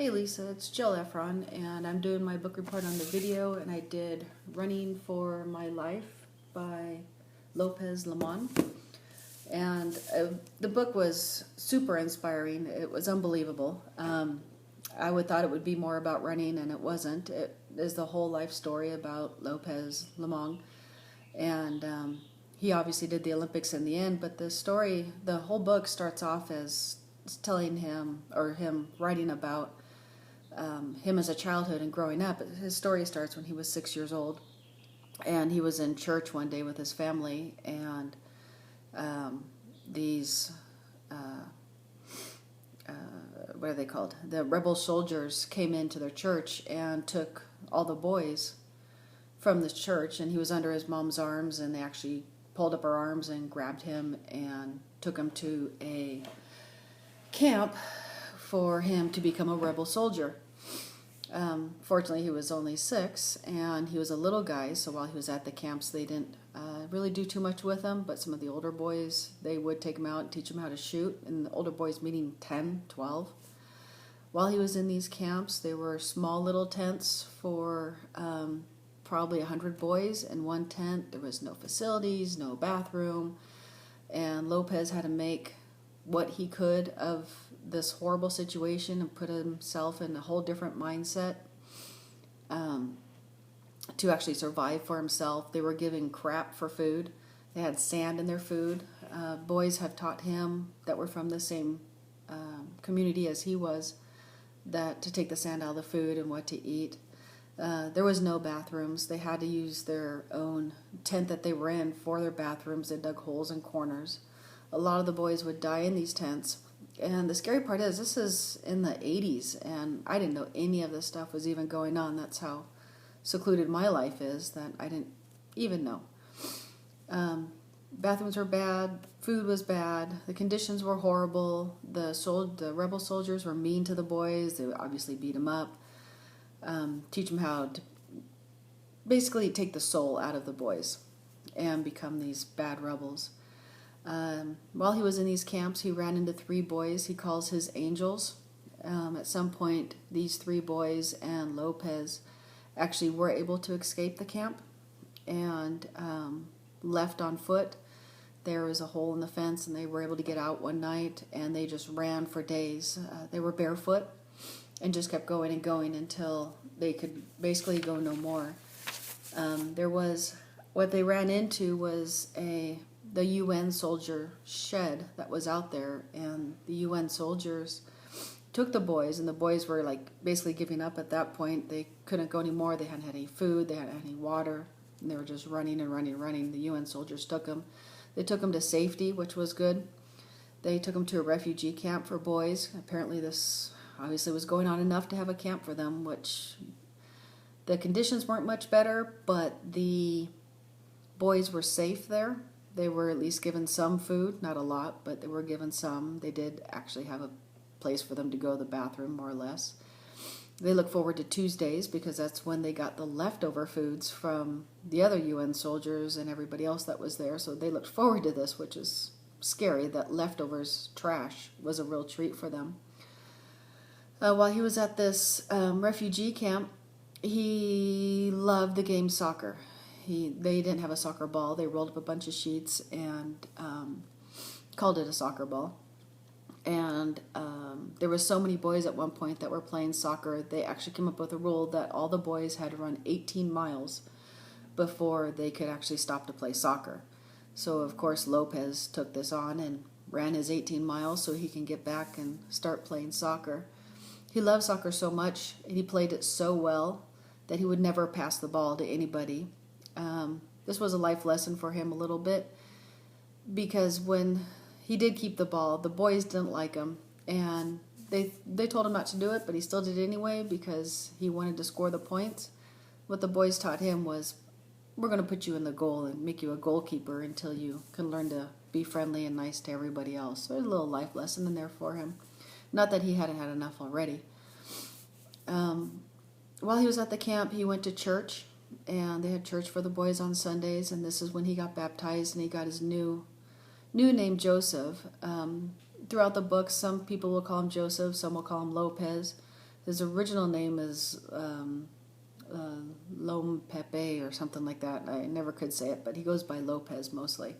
Hey Lisa, it's Jill Efron, and I'm doing my book report on the video, and I did Running for My Life by Lopez Lemon. And the book was super inspiring. It was unbelievable. I would thought it would be more about running, and it wasn't. It is the whole life story about Lopez Lemon. And he obviously did the Olympics in the end, but the whole book starts off as telling him, or him writing about him as a childhood and growing up. His story starts when he was 6 years old, and he was in church one day with his family, and these what are they called? The rebel soldiers came into their church and took all the boys from the church, and he was under his mom's arms, and they actually pulled up her arms and grabbed him and took him to a camp for him to become a rebel soldier. Fortunately, he was only 6, and he was a little guy, so while he was at the camps, they didn't really do too much with him, but some of the older boys, they would take him out and teach him how to shoot, and the older boys meaning 10, 12. While he was in these camps, there were small little tents for probably 100 boys. In one tent, there was no facilities, no bathroom, and Lopez had to make what he could of this horrible situation and put himself in a whole different mindset to actually survive for himself. They were giving crap for food. They had sand in their food. Boys have taught him that were from the same community as he was that to take the sand out of the food and what to eat. There was no bathrooms. They had to use their own tent that they were in for their bathrooms. They dug holes in corners. A lot of the boys would die in these tents. And the scary part is, this is in the 80s, and I didn't know any of this stuff was even going on. That's how secluded my life is, that I didn't even know. Bathrooms were bad, food was bad, the conditions were horrible, the rebel soldiers were mean to the boys. They would obviously beat them up, teach them how to basically take the soul out of the boys and become these bad rebels. While he was in these camps, he ran into 3 boys he calls his angels. At some point, these 3 boys and Lopez actually were able to escape the camp and left on foot. There was a hole in the fence, and they were able to get out one night, and they just ran for days. They were barefoot and just kept going and going until they could basically go no more. What they ran into was the UN soldier shed that was out there, and the UN soldiers took the boys, and the boys were like basically giving up at that point. They couldn't go anymore. They hadn't had any food, they hadn't had any water, and they were just running and running and running. The UN soldiers took them. They took them to safety, which was good. They took them to a refugee camp for boys. Apparently this obviously was going on enough to have a camp for them, which the conditions weren't much better, but the boys were safe there. They were at least given some food, not a lot, but they were given some. They did actually have a place for them to go to the bathroom, more or less. They look forward to Tuesdays because that's when they got the leftover foods from the other UN soldiers and everybody else that was there. So they looked forward to this, which is scary, that leftovers trash was a real treat for them. While he was at this refugee camp, he loved the game soccer. They didn't have a soccer ball. They rolled up a bunch of sheets and called it a soccer ball. And there were so many boys at one point that were playing soccer, they actually came up with a rule that all the boys had to run 18 miles before they could actually stop to play soccer. So, of course, Lopez took this on and ran his 18 miles so he can get back and start playing soccer. He loved soccer so much, and he played it so well that he would never pass the ball to anybody. This was a life lesson for him a little bit, because when he did keep the ball, the boys didn't like him, and they told him not to do it, but he still did it anyway because he wanted to score the points. What the boys taught him was, we're going to put you in the goal and make you a goalkeeper until you can learn to be friendly and nice to everybody else. So there's a little life lesson in there for him. Not that he hadn't had enough already. While he was at the camp, he went to church, and they had church for the boys on Sundays, and this is when he got baptized, and he got his new name Joseph. Throughout the book, some people will call him Joseph, some will call him Lopez. His original name is Lom Pepe or something like that. I never could say it, but he goes by Lopez mostly.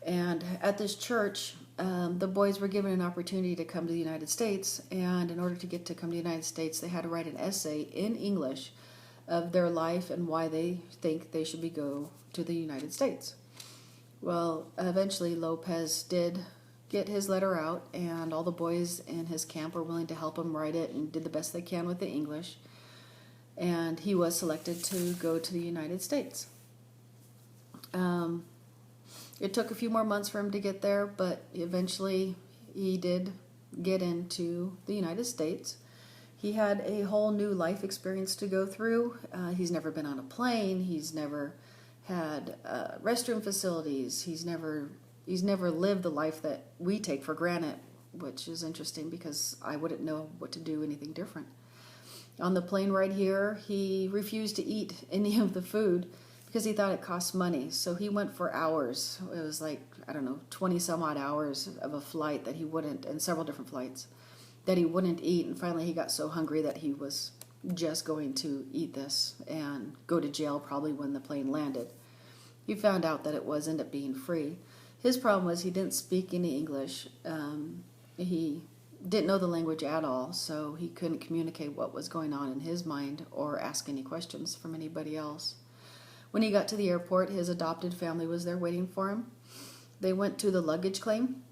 And at this church, the boys were given an opportunity to come to the United States, and in order to come to the United States, they had to write an essay in English of their life and why they think they should go to the United States. Well, eventually Lopez did get his letter out, and all the boys in his camp were willing to help him write it and did the best they can with the English. And he was selected to go to the United States. It took a few more months for him to get there, but eventually he did get into the United States. He had a whole new life experience to go through. He's never been on a plane. He's never had restroom facilities. He's never lived the life that we take for granted, which is interesting because I wouldn't know what to do anything different. On the plane ride here, he refused to eat any of the food because he thought it cost money. So he went for hours. It was like, 20 some odd hours of a flight that he wouldn't, and several different flights, that he wouldn't eat. And finally he got so hungry that he was just going to eat this and go to jail probably when the plane landed. He found out that it ended up being free. His problem was he didn't speak any English. He didn't know the language at all, so he couldn't communicate what was going on in his mind or ask any questions from anybody else. When he got to the airport, his adopted family was there waiting for him. They went to the luggage claim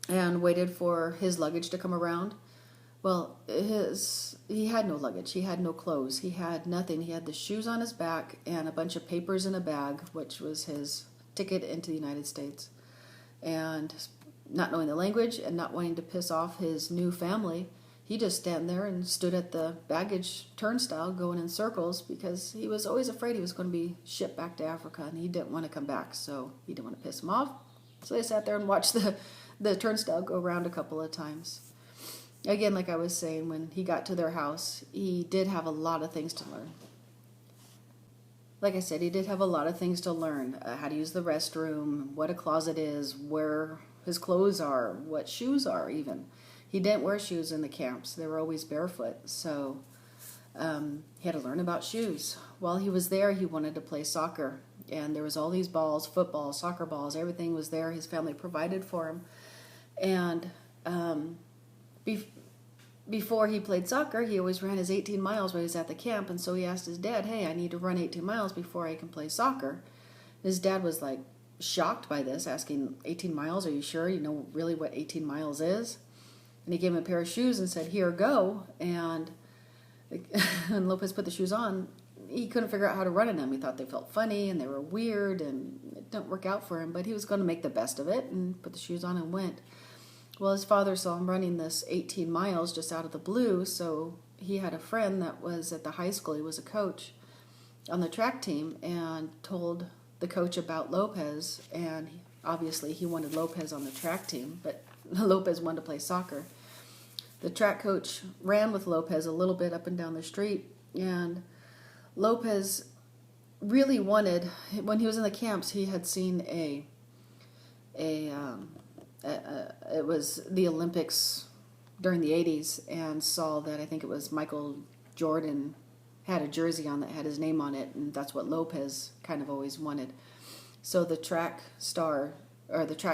and waited for his luggage to come around. Well, he had no luggage. He had no clothes. He had nothing. He had the shoes on his back and a bunch of papers in a bag, which was his ticket into the United States. And not knowing the language and not wanting to piss off his new family, he just stand there and stood at the baggage turnstile going in circles because he was always afraid he was going to be shipped back to Africa, and he didn't want to come back, so he didn't want to piss him off. So they sat there and watched the turnstile go around a couple of times. Again, like I was saying, when he got to their house, he did have a lot of things to learn. Like I said, he did have a lot of things to learn. How to use the restroom, what a closet is, where his clothes are, what shoes are even. He didn't wear shoes in the camps. They were always barefoot. So he had to learn about shoes. While he was there, he wanted to play soccer. And there was all these balls, football, soccer balls, everything was there. His family provided for him. And before he played soccer, he always ran his 18 miles while he was at the camp. And so he asked his dad, hey, I need to run 18 miles before I can play soccer. His dad was like shocked by this, asking, 18 miles, are you sure you know really what 18 miles is? And he gave him a pair of shoes and said, here, go. And Lopez put the shoes on. He couldn't figure out how to run in them. He thought they felt funny and they were weird and it didn't work out for him. But he was going to make the best of it and put the shoes on and went. Well, his father saw him running this 18 miles just out of the blue. So he had a friend that was at the high school. He was a coach on the track team and told the coach about Lopez. And obviously he wanted Lopez on the track team, but Lopez wanted to play soccer. The track coach ran with Lopez a little bit up and down the street, and Lopez really wanted, when he was in the camps, he had seen it was the Olympics during the 80s, and saw that I think it was Michael Jordan had a jersey on that had his name on it, and that's what Lopez kind of always wanted. So the track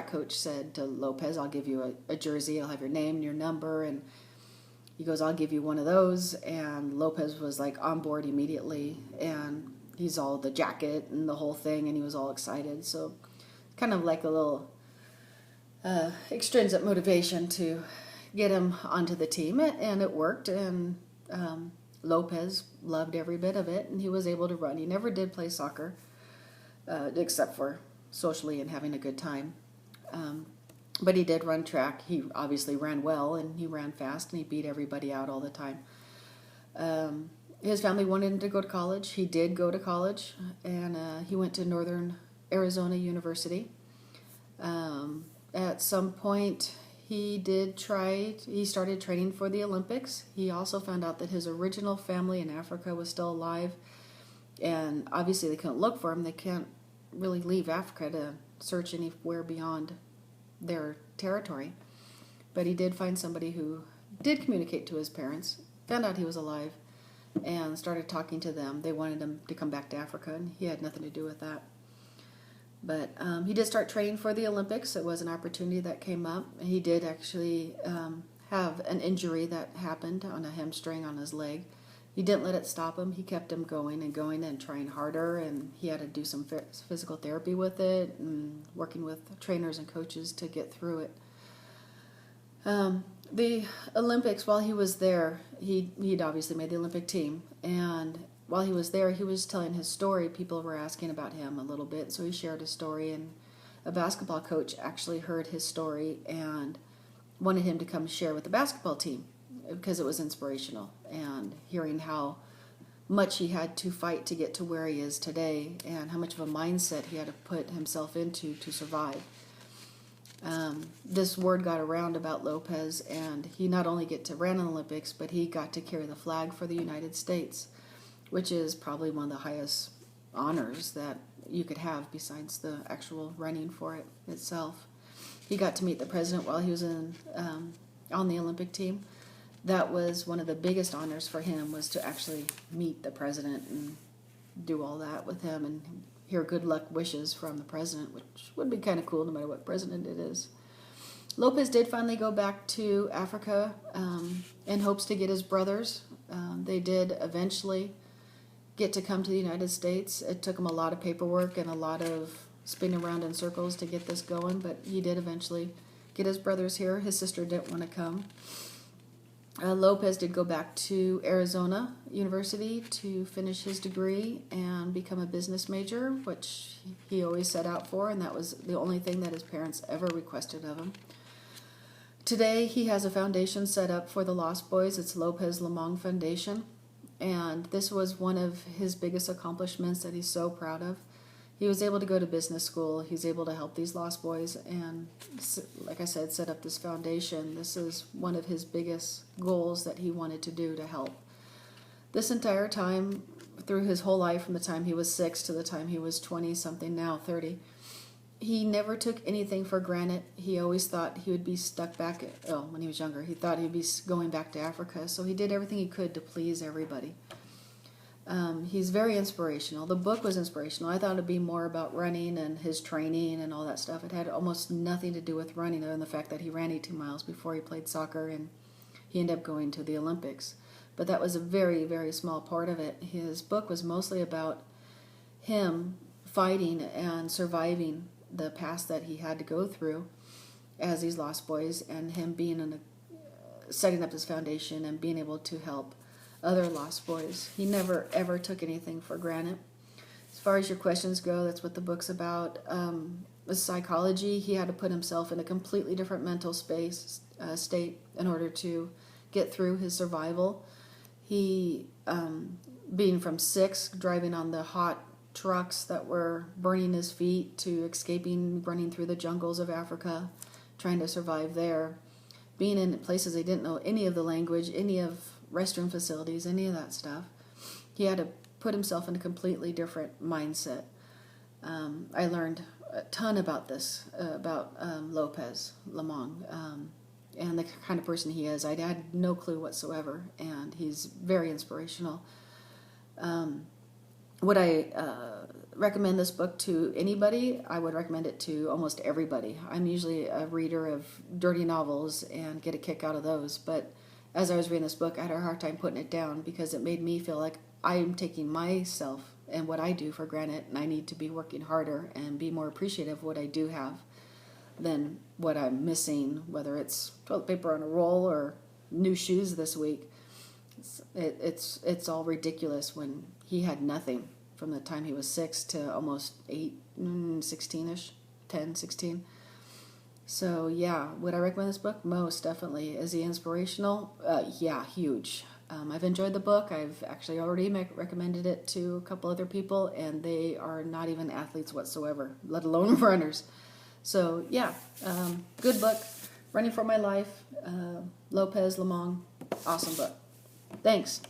coach said to Lopez, I'll give you a jersey, I'll have your name and your number, and he goes, I'll give you one of those. And Lopez was like on board immediately, and he's all the jacket and the whole thing, and he was all excited. So kind of like a little extrinsic motivation to get him onto the team, and it worked, and Lopez loved every bit of it, and he was able to run. He never did play soccer, except for socially and having a good time. But he did run track. He obviously ran well, and he ran fast, and he beat everybody out all the time. His family wanted him to go to college. He did go to college, and he went to Northern Arizona University. At some point, he started training for the Olympics. He also found out that his original family in Africa was still alive, and obviously they couldn't look for him. They can't really leave Africa to search anywhere beyond their territory. But he did find somebody who did communicate to his parents found out he was alive and started talking to them. They wanted him to come back to Africa, and he had nothing to do with that. But he did start training for the Olympics. It was an opportunity that came up. He did actually have an injury that happened on a hamstring on his leg. He didn't let it stop him. He kept him going and trying harder, and he had to do some physical therapy with it and working with trainers and coaches to get through it. The Olympics, while he was there, he'd obviously made the Olympic team, and while he was there, he was telling his story. People were asking about him a little bit, so he shared his story, and a basketball coach actually heard his story and wanted him to come share with the basketball team because it was inspirational, and hearing how much he had to fight to get to where he is today and how much of a mindset he had to put himself into to survive. This word got around about Lopez, and he not only got to run in the Olympics, but he got to carry the flag for the United States, which is probably one of the highest honors that you could have besides the actual running for it itself. He got to meet the president while he was on the Olympic team. That was one of the biggest honors for him, was to actually meet the president and do all that with him and hear good luck wishes from the president, which would be kind of cool no matter what president it is. Lopez did finally go back to Africa in hopes to get his brothers. They did eventually get to come to the United States. It took him a lot of paperwork and a lot of spinning around in circles to get this going, but he did eventually get his brothers here. His sister didn't want to come. Lopez did go back to Arizona University to finish his degree and become a business major, which he always set out for, and that was the only thing that his parents ever requested of him. Today, he has a foundation set up for the Lost Boys. It's Lopez Lemong Foundation, and this was one of his biggest accomplishments that he's so proud of. He was able to go to business school. He's able to help these lost boys and, like I said, set up this foundation. This is one of his biggest goals that he wanted to do to help. This entire time, through his whole life, from the time he was 6 to the time he was 20-something, now 30, he never took anything for granted. He always thought he would be stuck back, when he was younger, he thought he'd be going back to Africa, so he did everything he could to please everybody. He's very inspirational. The book was inspirational. I thought it'd be more about running and his training and all that stuff. It had almost nothing to do with running other than the fact that he ran 18 miles before he played soccer and he ended up going to the Olympics. But that was a very, very small part of it. His book was mostly about him fighting and surviving the past that he had to go through as these lost boys, and him being setting up his foundation and being able to help other lost boys. He never ever took anything for granted. As far as your questions go, that's what the book's about. With psychology, he had to put himself in a completely different mental state in order to get through his survival. He, being from 6, driving on the hot trucks that were burning his feet, to escaping, running through the jungles of Africa, trying to survive there, being in places they didn't know any of the language, any of restroom facilities, any of that stuff. He had to put himself in a completely different mindset. I learned a ton about this, about Lopez Lemong, and the kind of person he is. I had no clue whatsoever, and he's very inspirational. Would I recommend this book to anybody? I would recommend it to almost everybody. I'm usually a reader of dirty novels and get a kick out of those, but as I was reading this book, I had a hard time putting it down because it made me feel like I'm taking myself and what I do for granted, and I need to be working harder and be more appreciative of what I do have than what I'm missing, whether it's toilet paper on a roll or new shoes this week. It's all ridiculous when he had nothing from the time he was 6 to almost 16-ish, 10, 16. So, yeah, would I recommend this book? Most definitely. Is he inspirational? Yeah, huge. I've enjoyed the book. I've actually already recommended it to a couple other people, and they are not even athletes whatsoever, let alone runners. So, yeah, good book. Running for My Life, Lopez Lemong, awesome book. Thanks.